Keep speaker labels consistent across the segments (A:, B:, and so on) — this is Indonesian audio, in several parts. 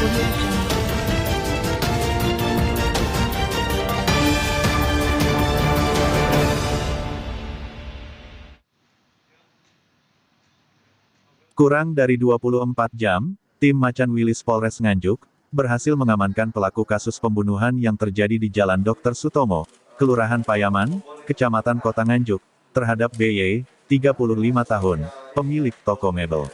A: Audio Jungle.
B: Kurang dari 24 jam, tim Macan Wilis Polres Nganjuk berhasil mengamankan pelaku kasus pembunuhan yang terjadi di Jalan Dr. Sutomo, Kelurahan Payaman, Kecamatan Kota Nganjuk, terhadap BY, 35 tahun, pemilik toko mebel.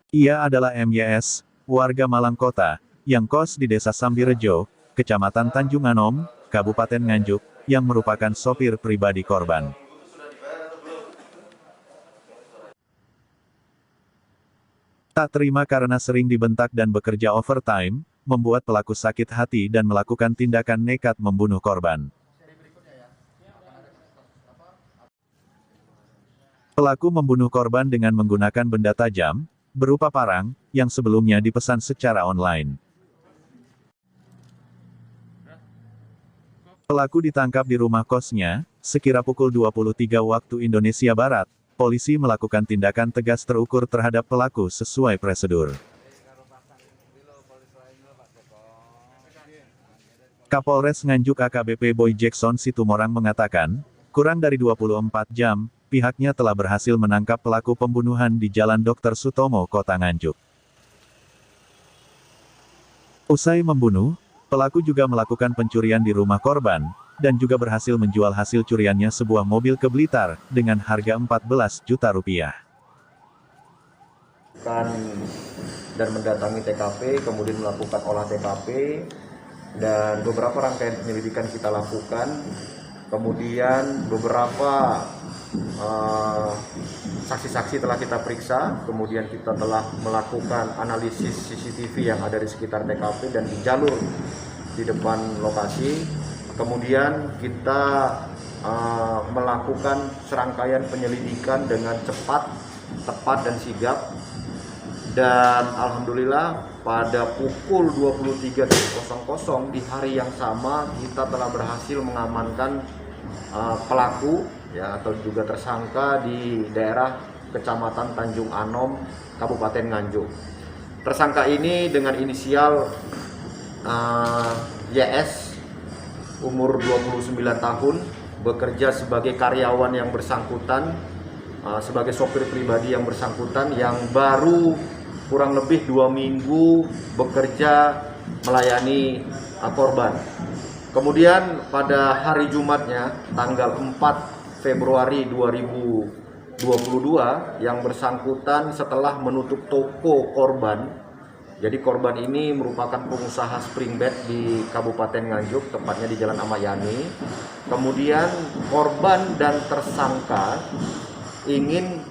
B: Ia adalah MYS, warga Malang Kota, yang kos di Desa Sambirejo, Kecamatan Tanjung Anom, Kabupaten Nganjuk, yang merupakan sopir pribadi korban. Tak terima karena sering dibentak dan bekerja overtime, membuat pelaku sakit hati dan melakukan tindakan nekat membunuh korban. Pelaku membunuh korban dengan menggunakan benda tajam, berupa parang, yang sebelumnya dipesan secara online. Pelaku ditangkap di rumah kosnya, sekira pukul 23 waktu Indonesia Barat. Polisi melakukan tindakan tegas terukur terhadap pelaku sesuai prosedur. Kapolres Nganjuk AKBP Boy Jackson Situmorang mengatakan, kurang dari 24 jam, pihaknya telah berhasil menangkap pelaku pembunuhan di Jalan Dr. Sutomo, Kota Nganjuk. Usai membunuh, pelaku juga melakukan pencurian di rumah korban, dan juga berhasil menjual hasil curiannya sebuah mobil ke Blitar, dengan harga 14 juta rupiah.
C: Dan mendatangi TKP, kemudian melakukan olah TKP, dan beberapa rangkaian penyelidikan kita lakukan. Kemudian beberapa saksi-saksi telah kita periksa, kemudian kita telah melakukan analisis CCTV yang ada di sekitar TKP dan di jalur di depan lokasi. Kemudian kita melakukan serangkaian penyelidikan dengan cepat, tepat, dan sigap. Dan alhamdulillah pada pukul 23.00 di hari yang sama kita telah berhasil mengamankan pelaku ya, atau juga tersangka di daerah Kecamatan Tanjung Anom, Kabupaten Nganjuk. Tersangka ini dengan inisial YS, umur 29 tahun, bekerja sebagai karyawan yang bersangkutan, sebagai sopir pribadi yang bersangkutan, yang baru kurang lebih 2 minggu bekerja melayani korban. Kemudian pada hari Jumatnya, tanggal 4 Februari 2022, yang bersangkutan setelah menutup toko korban. Jadi korban ini merupakan pengusaha spring bed di Kabupaten Nganjuk, tepatnya di Jalan Amayani. Kemudian korban dan tersangka ingin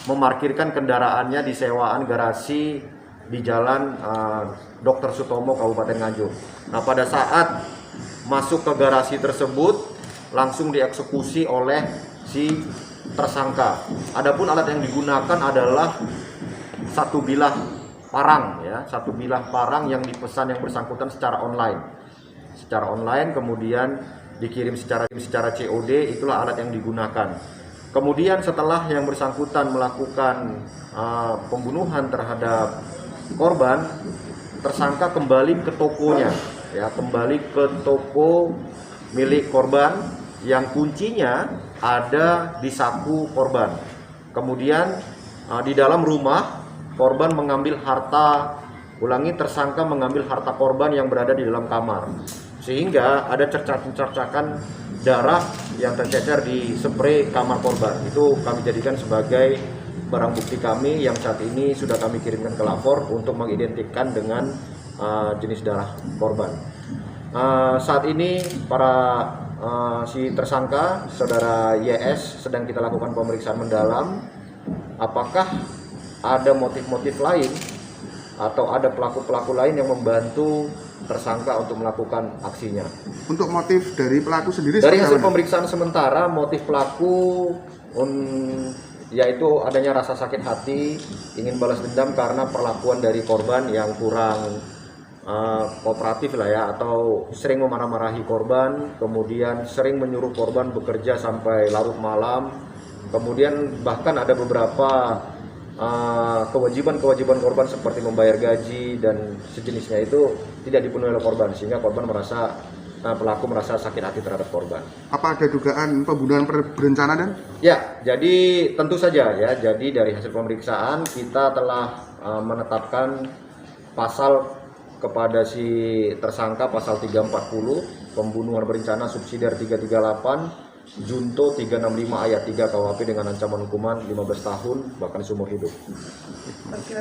C: memarkirkan kendaraannya di sewaan garasi di Jalan Dr. Sutomo, Kabupaten Nganjuk. Nah, pada saat masuk ke garasi tersebut, langsung dieksekusi oleh si tersangka. Adapun alat yang digunakan adalah satu bilah parang ya, satu bilah parang yang dipesan yang bersangkutan secara online. Secara online, kemudian dikirim secara COD, itulah alat yang digunakan. Kemudian setelah yang bersangkutan melakukan pembunuhan terhadap korban, tersangka kembali ke tokonya ya, kembali ke toko milik korban yang kuncinya ada di saku korban. Kemudian di dalam rumah korban mengambil harta, tersangka mengambil harta korban yang berada di dalam kamar. Sehingga ada cercakan darah yang tercecer di spray kamar korban. Itu kami jadikan sebagai barang bukti kami yang saat ini sudah kami kirimkan ke lapor untuk mengidentikan dengan jenis darah korban. Saat ini si tersangka, saudara YS, sedang kita lakukan pemeriksaan mendalam. Apakah ada motif-motif lain atau ada pelaku-pelaku lain yang membantu tersangka untuk melakukan aksinya.
D: Untuk motif dari pelaku sendiri?
C: Dari hasil pemeriksaan sementara, motif pelaku yaitu adanya rasa sakit hati, ingin balas dendam karena perlakuan dari korban yang kurang kooperatif lah ya, atau sering memarah-marahi korban, kemudian sering menyuruh korban bekerja sampai larut malam, Kemudian bahkan ada beberapa kewajiban-kewajiban korban seperti membayar gaji dan sejenisnya itu tidak dipenuhi oleh korban, sehingga korban merasa pelaku merasa sakit hati terhadap korban.
D: Apa ada dugaan pembunuhan berencana dan?
C: Ya, jadi tentu saja ya. Jadi dari hasil pemeriksaan kita telah menetapkan pasal kepada si tersangka pasal 340 pembunuhan berencana subsidiar 338 Junto 365 ayat 3 KUHP dengan ancaman hukuman 15 tahun bahkan seumur hidup.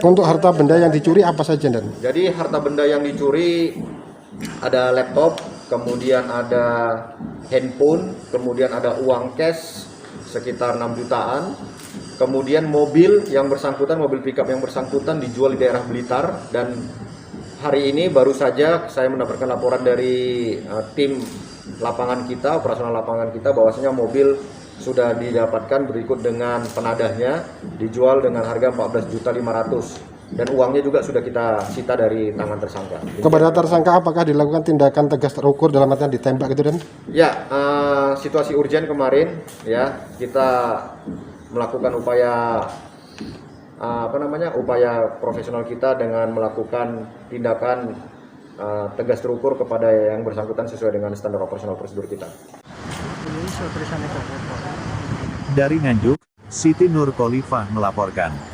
A: Untuk harta benda yang dicuri apa saja, Dan?
C: Jadi harta benda yang dicuri ada laptop, kemudian ada handphone, kemudian ada uang cash sekitar 6 jutaan, kemudian mobil yang bersangkutan, mobil pickup yang bersangkutan dijual di daerah Blitar, dan hari ini baru saja saya mendapatkan laporan dari tim lapangan kita, operasional lapangan kita, bahwasanya mobil sudah didapatkan berikut dengan penadahnya, dijual dengan harga 14.500.000 dan uangnya juga sudah kita sita dari tangan tersangka.
A: Kepada tersangka apakah dilakukan tindakan tegas terukur dalam artian ditembak gitu, Dan?
C: Ya, situasi urgen kemarin ya, kita melakukan upaya upaya profesional kita dengan melakukan tindakan tegas terukur kepada yang bersangkutan sesuai dengan standar operasional prosedur kita.
B: Dari Nganjuk, Siti Nur Khalifah melaporkan.